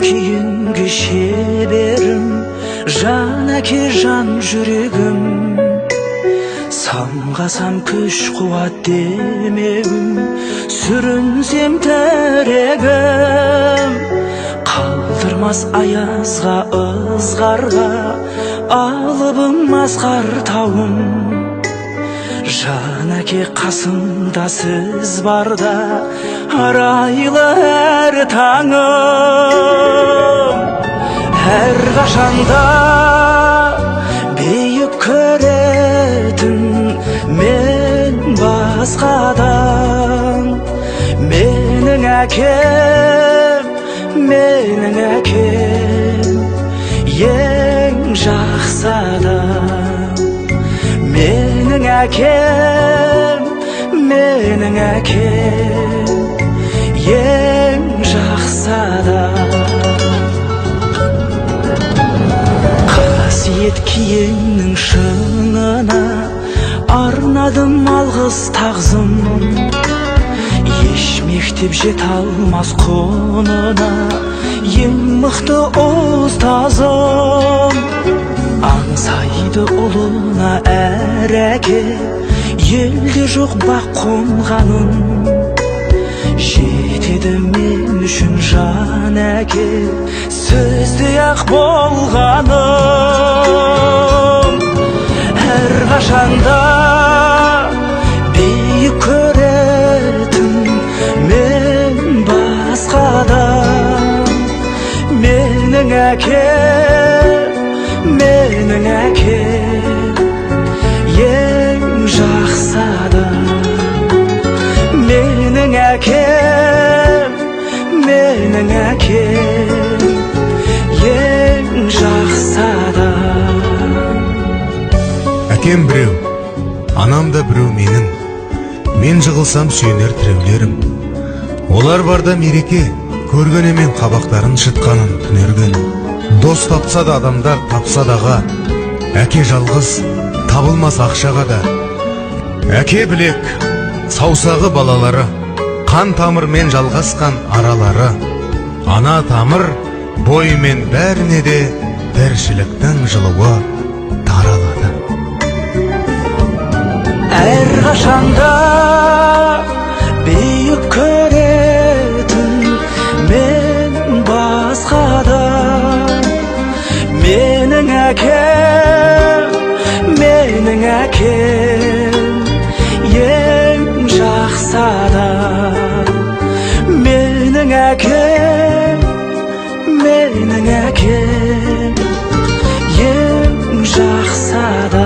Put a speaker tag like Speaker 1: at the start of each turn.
Speaker 1: кейінгі шеберім, жан әке жан жүрегім. Самғасам күш қуат демегім, сүрінсем тірегім. Қалдырмас аязға ызғарға, алыбым асқар тауым. Жан әке қасымда сіз барда, арайлы әр таңым. Әр қашанда биік көретін мен басқадан. Менің әкем, менің әкем, ең жақсы адам. Менің әкем, менің әкем, ең жақсы адам. Қасиет киеңнің шыңына арнадым алғыс тағзым. Еш мектеп жете алмас құнына ең мықты ұстазым. Аңсайды ұлына әр әке, елде жоқ бақ қонғаным. Жетеді мен үшін жан әке, сөздей ақ болғаным. Әр қашанда биік көретін мен басқадан. Менің әкем, менің әкем, ең жақсы адам. Менің әкем, менің әкем, ең жақсы адам.
Speaker 2: Әкем біреу, анам да біреу менің. Мен жығылсам сүйенер тіреулерім. Олар барда мереке, көргене мен қабақтарын шытқанын түнерген. Дос тапса да адамдар тапса даға, әке жалғыз табылмас ақшаға да. Әке білек, саусағы балалары, қан тамырмен жалғасқан аралары. Ана тамыр бойымен бәріне де тіршіліктің жылуы таралады.
Speaker 1: Әр қашанда биік көретін мен басқадан. Менің әкем, менің әкем, ең жақсы адам. Менің әкем, менің әкем, ең жақсы адам.